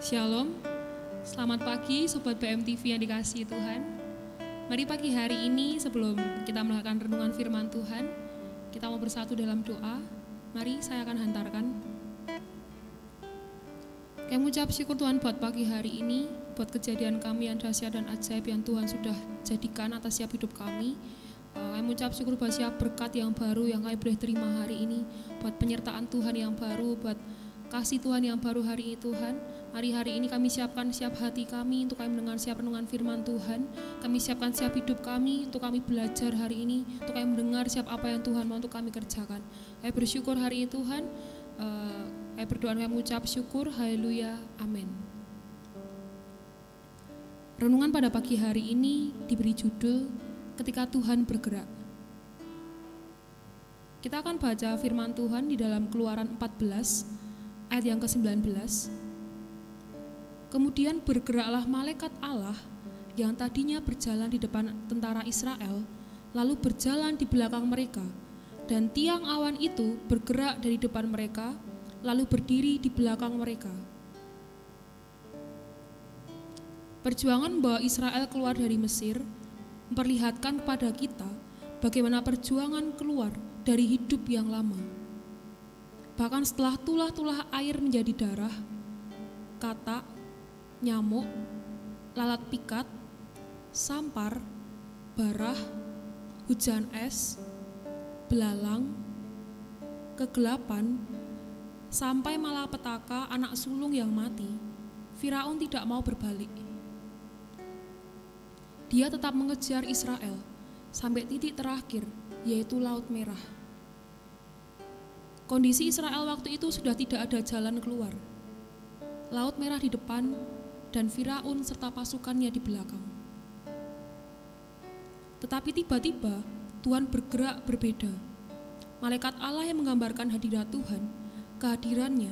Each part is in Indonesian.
Shalom, selamat pagi Sobat BMTV yang dikasihi Tuhan. Mari pagi hari ini sebelum kita melakukan renungan firman Tuhan, kita mau bersatu dalam doa. Mari saya akan hantarkan. Kami ucap syukur Tuhan buat pagi hari ini, buat kejadian kami yang dahsyat dan ajaib yang Tuhan sudah jadikan atas setiap hidup kami. Kami ucap syukur buat setiap berkat yang baru yang kami boleh terima hari ini, buat penyertaan Tuhan yang baru, buat kasih Tuhan yang baru hari ini Tuhan. Mari hari ini kami siapkan siap hati kami untuk kami mendengar siap renungan firman Tuhan. Kami siapkan siap hidup kami untuk kami belajar hari ini, untuk kami mendengar siap apa yang Tuhan mau untuk kami kerjakan. Kami bersyukur hari ini Tuhan. Kami berdoa dan kami mengucap syukur. Haleluya. Amin. Renungan pada pagi hari ini diberi judul Ketika Tuhan Bergerak. Kita akan baca firman Tuhan di dalam Keluaran 14 ayat yang ke-19. Kemudian bergeraklah malaikat Allah yang tadinya berjalan di depan tentara Israel, lalu berjalan di belakang mereka, dan tiang awan itu bergerak dari depan mereka, lalu berdiri di belakang mereka. Perjuangan membawa Israel keluar dari Mesir memperlihatkan kepada kita bagaimana perjuangan keluar dari hidup yang lama. Bahkan setelah tulah-tulah air menjadi darah, katak, nyamuk, lalat pikat, sampar, barah, hujan es, belalang, kegelapan, sampai malapetaka anak sulung yang mati, Firaun tidak mau berbalik. Dia tetap mengejar Israel sampai titik terakhir, yaitu Laut Merah. Kondisi Israel waktu itu sudah tidak ada jalan keluar. Laut Merah di depan dan Firaun serta pasukannya di belakang. Tetapi tiba-tiba Tuhan bergerak berbeda. Malaikat Allah yang menggambarkan hadirat Tuhan, kehadirannya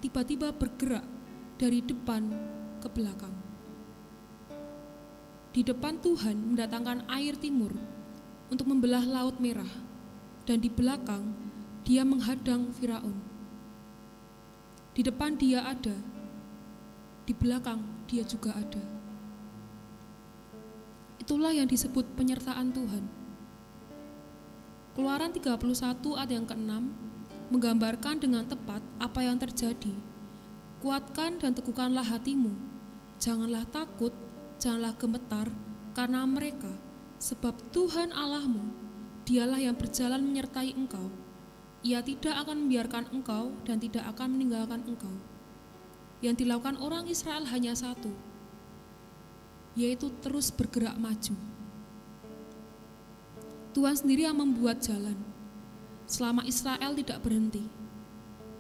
tiba-tiba bergerak dari depan ke belakang. Di depan Tuhan mendatangkan air timur untuk membelah Laut Merah, dan di belakang dia menghadang Firaun. Di depan dia ada, di belakang dia juga ada. Itulah yang disebut penyertaan Tuhan. Keluaran 31 ayat yang ke-6 menggambarkan dengan tepat apa yang terjadi. Kuatkan dan teguhkanlah hatimu, janganlah takut, janganlah gemetar karena mereka, sebab Tuhan Allahmu, dialah yang berjalan menyertai engkau. Ia tidak akan membiarkan engkau dan tidak akan meninggalkan engkau. Yang dilakukan orang Israel hanya satu, yaitu terus bergerak maju. Tuhan sendiri yang membuat jalan. Selama Israel tidak berhenti,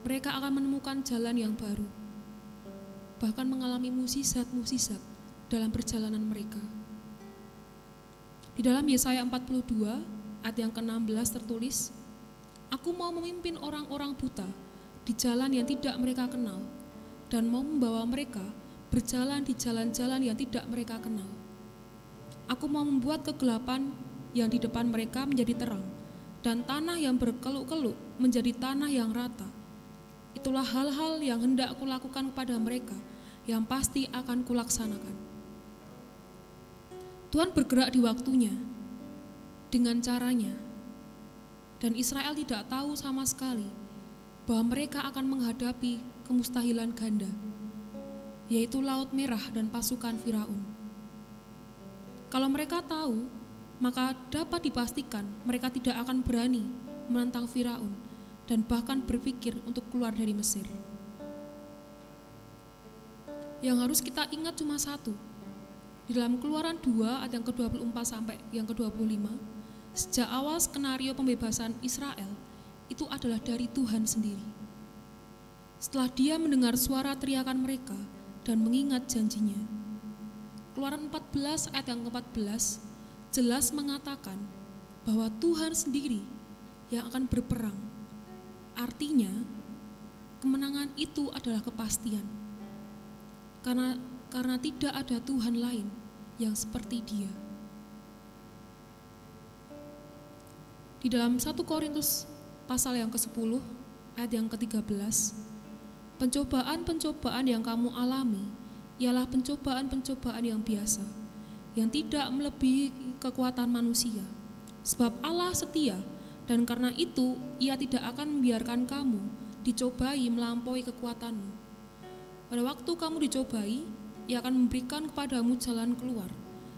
mereka akan menemukan jalan yang baru, bahkan mengalami mukjizat-mukjizat dalam perjalanan mereka. Di dalam Yesaya 42 ayat yang ke-16 tertulis, Aku mau memimpin orang-orang buta di jalan yang tidak mereka kenal, dan mau membawa mereka berjalan di jalan-jalan yang tidak mereka kenal. Aku mau membuat kegelapan yang di depan mereka menjadi terang, dan tanah yang berkeluk-keluk menjadi tanah yang rata. Itulah hal-hal yang hendak kulakukan kepada mereka, yang pasti akan kulaksanakan. Tuhan bergerak di waktunya, dengan caranya, dan Israel tidak tahu sama sekali bahwa mereka akan menghadapi kemustahilan ganda, yaitu Laut Merah dan pasukan Firaun. Kalau mereka tahu, maka dapat dipastikan mereka tidak akan berani menentang Firaun dan bahkan berpikir untuk keluar dari Mesir. Yang harus kita ingat cuma satu. Di dalam Keluaran 2 ayat yang ke-24 sampai yang ke-25, sejak awal skenario pembebasan Israel itu adalah dari Tuhan sendiri. Setelah dia mendengar suara teriakan mereka dan mengingat janjinya. Keluaran 14 ayat yang ke-14 jelas mengatakan bahwa Tuhan sendiri yang akan berperang. Artinya, kemenangan itu adalah kepastian. Karena tidak ada Tuhan lain yang seperti Dia. Di dalam 1 Korintus pasal yang ke-10 ayat yang ke-13, Pencobaan-pencobaan yang kamu alami ialah pencobaan-pencobaan yang biasa, yang tidak melebihi kekuatan manusia. Sebab Allah setia, dan karena itu Ia tidak akan membiarkan kamu dicobai melampaui kekuatanmu. Pada waktu kamu dicobai, Ia akan memberikan kepadamu jalan keluar,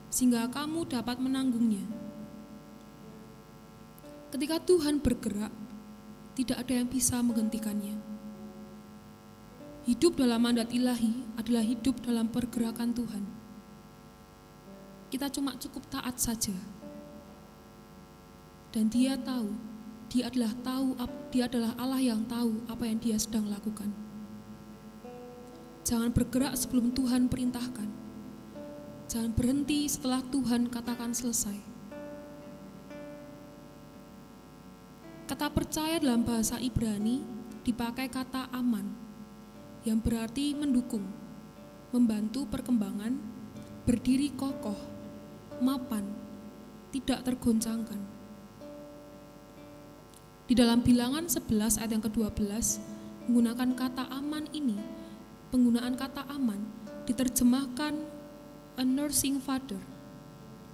sehingga kamu dapat menanggungnya. Ketika Tuhan bergerak, tidak ada yang bisa menghentikannya. Hidup dalam mandat ilahi adalah hidup dalam pergerakan Tuhan. Kita cuma cukup taat saja. Dan Dia tahu, Dia adalah Allah yang tahu apa yang Dia sedang lakukan. Jangan bergerak sebelum Tuhan perintahkan. Jangan berhenti setelah Tuhan katakan selesai. Kata percaya dalam bahasa Ibrani dipakai kata aman, yang berarti mendukung, membantu perkembangan, berdiri kokoh, mapan, tidak tergoncangkan. Di dalam Bilangan 11 ayat yang ke-12, menggunakan kata aman ini, penggunaan kata aman diterjemahkan a nursing father.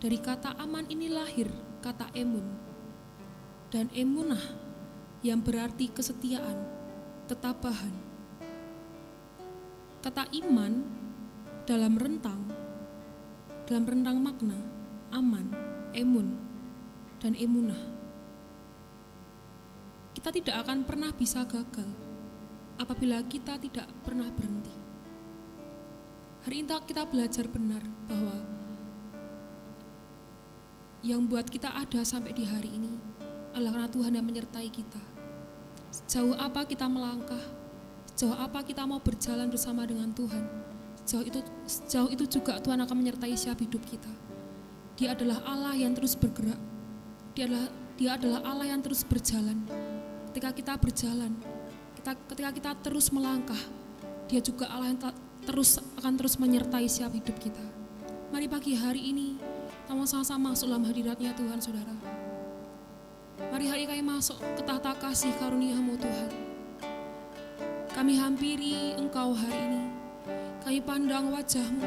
Dari kata aman ini lahir kata emun. Dan emunah yang berarti kesetiaan, ketabahan. Kata iman dalam rentang makna aman, emun, dan emunah. Kita tidak akan pernah bisa gagal apabila kita tidak pernah berhenti. Hari ini kita belajar benar bahwa yang buat kita ada sampai di hari ini adalah karena Tuhan yang menyertai kita. Sejauh apa kita melangkah, sejauh apa kita mau berjalan bersama dengan Tuhan, sejauh itu juga Tuhan akan menyertai setiap hidup kita. Dia adalah Allah yang terus bergerak. Dia adalah Allah yang terus berjalan. Ketika kita berjalan, ketika kita terus melangkah, Dia juga Allah yang akan terus menyertai setiap hidup kita. Mari pagi hari ini kita sama-sama masuk dalam hadirat-Nya Tuhan, saudara. Mari hari kami masuk ke tahta kasih karunia-Mu Tuhan. Kami hampiri Engkau hari ini. Kami pandang wajah-Mu.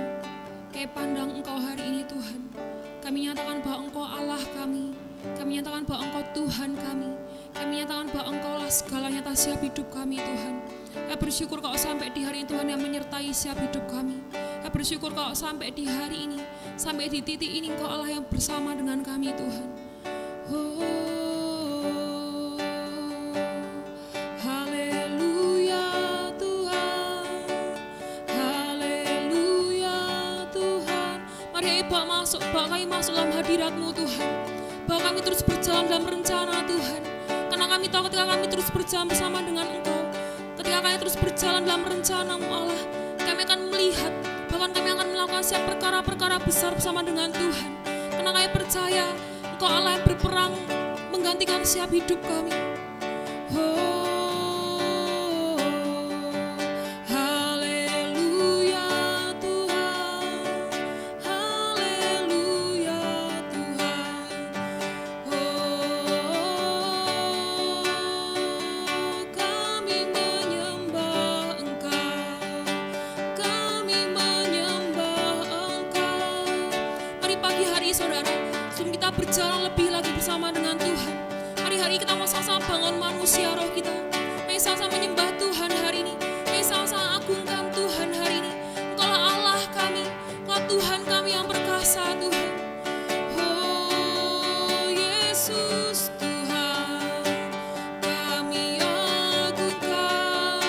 Kami pandang Engkau hari ini Tuhan. Kami nyatakan bahwa Engkau Allah kami. Kami nyatakan bahwa Engkau Tuhan kami. Kami nyatakan bahwa Engkau lah segalanya atas setiap hidup kami Tuhan. Kami bersyukur Kau sampai di hari ini Tuhan yang menyertai setiap hidup kami. Kami bersyukur Kau sampai di hari ini, sampai di titik ini Engkau Allah yang bersama dengan kami Tuhan. Haleluya Tuhan, haleluya Tuhan. Mari bawa kami masuk dalam hadirat-Mu Tuhan. Bawa kami terus berjalan dalam rencana Tuhan. Karena kami tahu ketika kami terus berjalan bersama dengan Engkau, ketika kami terus berjalan dalam rencana-Mu Allah, kami akan melihat, bahkan kami akan melakukan setiap perkara-perkara besar bersama dengan Tuhan. Karena kami percaya Engkau Allah yang berperang menggantikan setiap hidup kami. Haleluya Tuhan, haleluya Tuhan. Kami menyembah Engkau, kami menyembah Engkau. Mari pagi hari saudara, sebelum kita berjalan lebih lagi bersama dengan Tuhan, mari hari kita mau sama-sama bangun manusia roh kita. Mari sama-sama menyembah Tuhan hari ini. Mari sama-sama agungkan Tuhan hari ini. Engkaulah Allah kami, Engkau Tuhan kami yang perkasa Tuhan. Oh Yesus Tuhan, kami agungkan,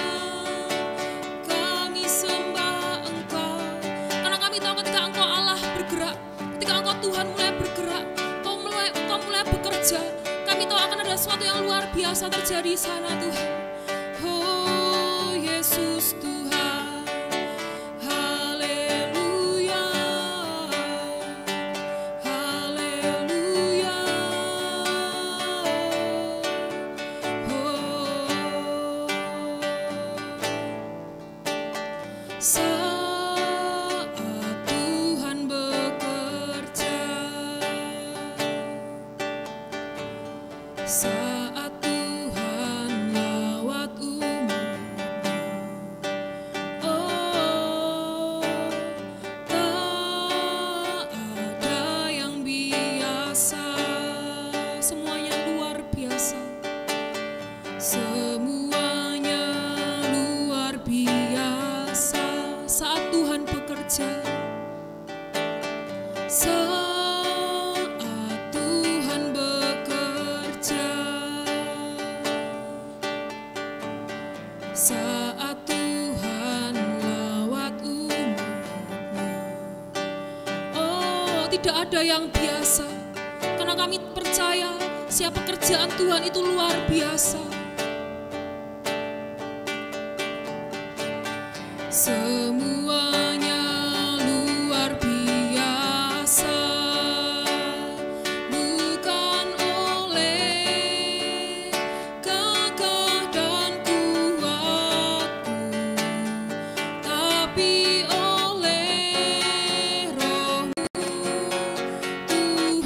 kami sembah Engkau. Karena kami tahu ketika Engkau Allah bergerak, ketika Engkau Tuhan mulai bergerak, Engkau mulai bekerja, kami tahu akan ada sesuatu yang luar biasa terjadi di sana Tuhan. Oh Yesus Tuhan, haleluya, haleluya. Saat Tuhan bekerja, saat Tuhan bekerja. Saat Tuhan bekerja, saat Tuhan lawat umat-Nya. Oh, tidak ada yang biasa, karena kami percaya siapa pekerjaan Tuhan itu luar biasa. Semuanya luar biasa, bukan oleh gagah dan kuatku, tapi oleh Roh-Mu Tuhan.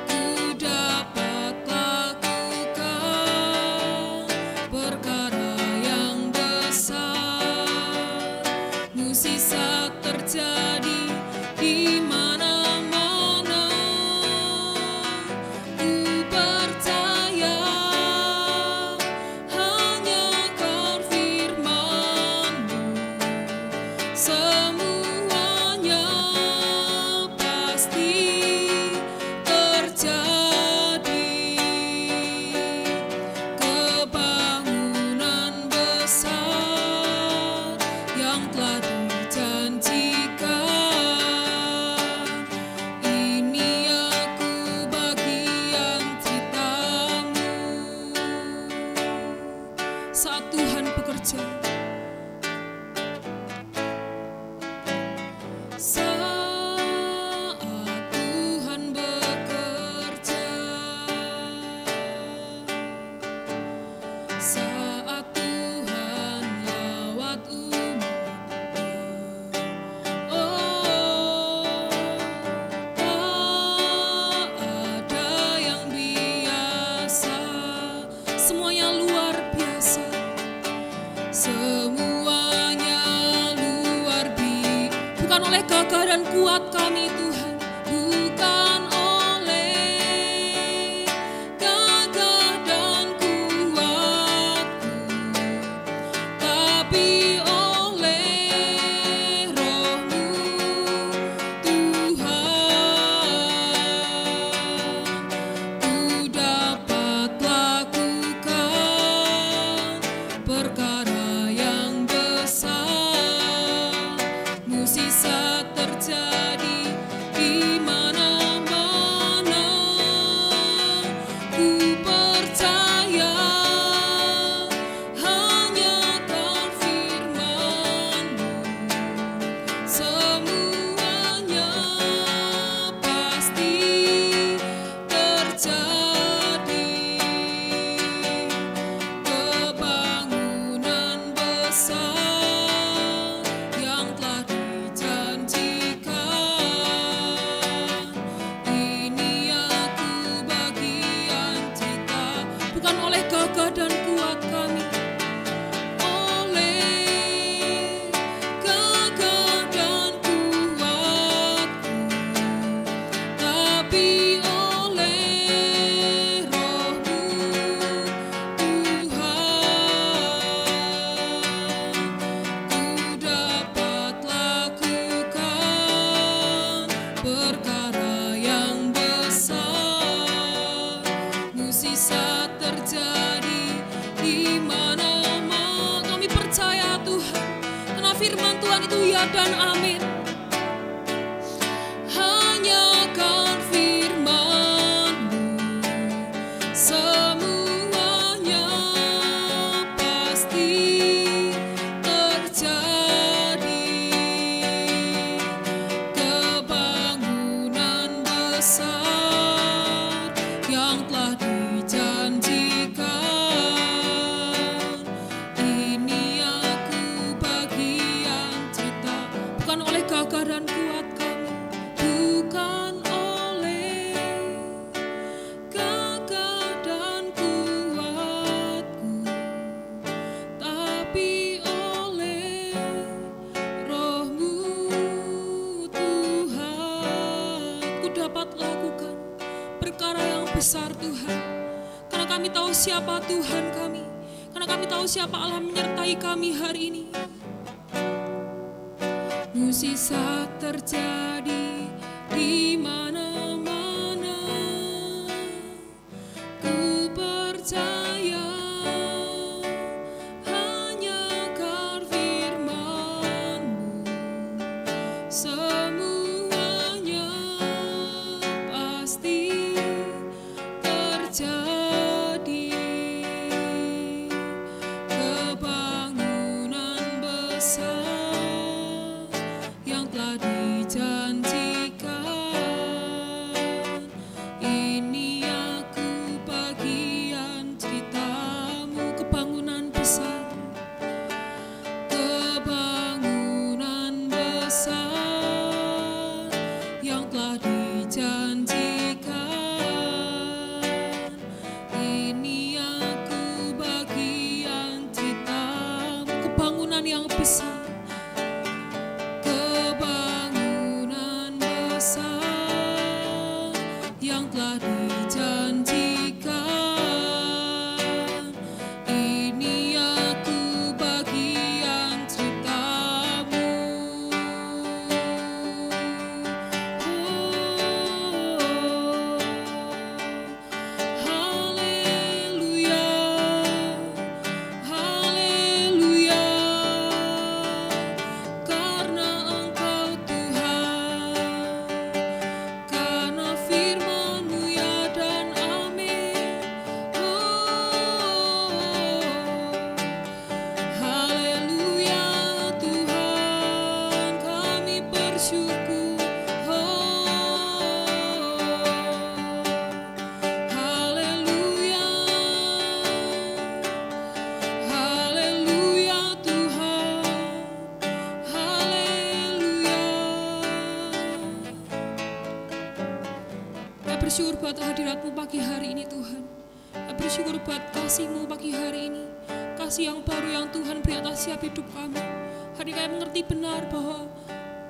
Ku dapat lakukan perkara yang besar, mukjizat terjadi di mana-mana. Ku percaya hanya Kau firman-Mu, semuanya pasti terjadi. Kebangunan besar yang telah dijanjikan, ini aku bagian cerita-Mu. Saat Tuhan bekerja, saat Tuhan bekerja, saat Tuhan lawat umat-Nya. Oh, tak ada yang biasa, semuanya luar biasa. Semuanya luar biasa, bukan oleh gagah dan kuat kami Tuhan, bukan oleh gagah dan kuatku, tapi oleh Roh-Mu Tuhan. Ku dapat lakukan perkara yang besar, mukjizat terjadi di mana-mana. Ku percaya hanya Kau firman-Mu, semuanya pasti terjadi. Kebangunan besar yang telah dijanjikan, ini aku bagian cerita, bukan oleh gagah dan kuat kami, oleh gagah dan kuatku, tapi oleh Roh-Mu Tuhan. Ku dapat lakukan perkara yang besar, mukjizat terjadi di mana-mana. Kami percaya Tuhan, karena firman Tuhan itu ya dan amin. Hanya kan firman-Mu, semuanya pasti terjadi. Kebangunan besar yang telah dijanjikan, ini aku bagian cerita, bukan oleh gagah dan kuat kami, bukan oleh gagah dan kuatku, tapi oleh Roh-Mu Tuhan. Ku dapat lakukan perkara yang besar Tuhan, karena kami tahu siapa Tuhan kami, karena kami tahu siapa Allah menyertai kami hari ini. Mujizat terjadi di mana-mana. Ku percaya hanya karena firman-Mu, semuanya pasti terjadi. Kebangunan besar yang telah dijanjikan, ini aku bagian cerita-Mu. Kebangunan besar, kebangunan besar yang telah dijanjikan, ini aku bagian cerita-Mu. Kebangunan yang besar, kebangunan besar yang telah dijanjikan, ini aku bagian cerita-Mu. Haleluya, haleluya, karena Engkau Tuhan, karena firman-Mu ya dan amin. Haleluya Tuhan, kami bersyukur. Haleluya, haleluya Tuhan, haleluya. Kami bersyukur buat hadirat-Mu pagi hari ini Tuhan. Kami bersyukur buat kasih-Mu pagi hari ini, kasih yang baru yang Tuhan beri atas setiap hidup kami. Hari kami mengerti benar bahwa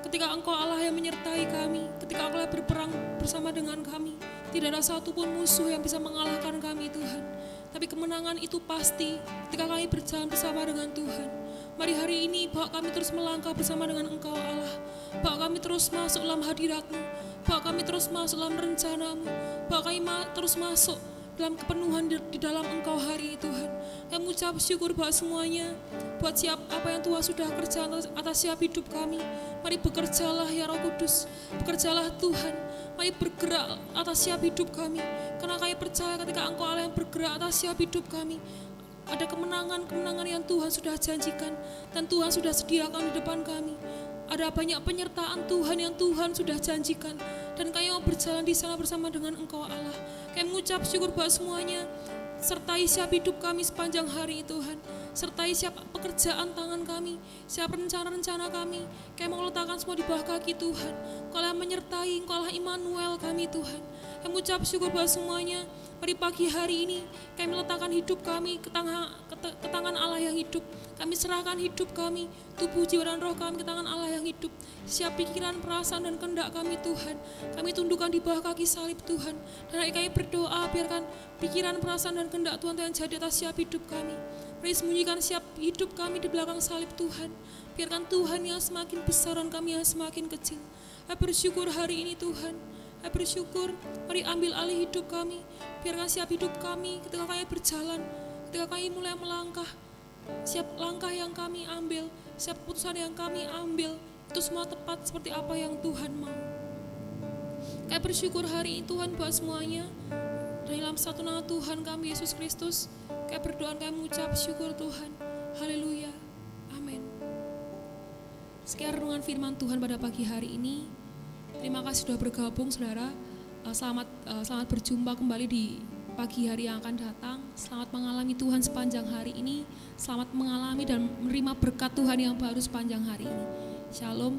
ketika Engkau Allah yang menyertai kami, ketika Engkau Allah berperang bersama dengan kami, tidak ada satupun musuh yang bisa mengalahkan kami Tuhan. Tapi kemenangan itu pasti ketika kami berjalan bersama dengan Tuhan. Mari hari ini bawa kami terus melangkah bersama dengan Engkau Allah. Bawa kami terus masuk dalam hadirat-Mu, bawa kami terus masuk dalam rencana-Mu, bawa kami terus masuk dalam kepenuhan di dalam Engkau hari ini Tuhan. Kami mengucap syukur buat semuanya, buat siap apa yang Tuhan sudah kerja atas siap hidup kami. Mari bekerjalah ya Roh Kudus, bekerjalah Tuhan. Mari bergerak atas siap hidup kami, karena kami percaya ketika Engkau Allah yang bergerak atas siap hidup kami, ada kemenangan-kemenangan yang Tuhan sudah janjikan dan Tuhan sudah sediakan di depan kami. Ada banyak penyertaan Tuhan yang Tuhan sudah janjikan, dan kami mau berjalan di sana bersama dengan Engkau Allah. Kami mengucap syukur buat semuanya. Sertai siap hidup kami sepanjang hari Tuhan. Sertai siap pekerjaan tangan kami, siap rencana-rencana kami. Kami mau letakkan semua di bawah kaki Tuhan. Engkau yang menyertai, Engkau Allah Immanuel kami Tuhan. Kami mengucap syukur buat semuanya. Mari pagi hari ini kami meletakkan hidup kami ke tangan Allah yang hidup. Kami serahkan hidup kami, tubuh, jiwa, dan roh kami ke tangan Allah yang hidup. Siap pikiran, perasaan, dan kehendak kami Tuhan. Kami tundukkan di bawah kaki salib Tuhan. Dan kami berdoa biarkan pikiran, perasaan, dan kehendak Tuhan yang jadi atas siap hidup kami. Mari sembunyikan siap hidup kami di belakang salib Tuhan. Biarkan Tuhan yang semakin besar dan kami yang semakin kecil. Kami bersyukur hari ini Tuhan. Kami bersyukur, mari ambil alih hidup kami. Biarkan siap hidup kami ketika kami berjalan, ketika kami mulai melangkah, siap langkah yang kami ambil, siap keputusan yang kami ambil, itu semua tepat seperti apa yang Tuhan mau. Kami bersyukur hari ini Tuhan buat semuanya. Dalam satu nama Tuhan kami Yesus Kristus, kami berdoa, kami mengucap syukur Tuhan. Haleluya. Amin. Sekian renungan firman Tuhan pada pagi hari ini. Terima kasih sudah bergabung saudara. Selamat berjumpa kembali di pagi hari yang akan datang. Selamat mengalami Tuhan sepanjang hari ini. Selamat mengalami dan menerima berkat Tuhan yang baru sepanjang hari ini. Shalom.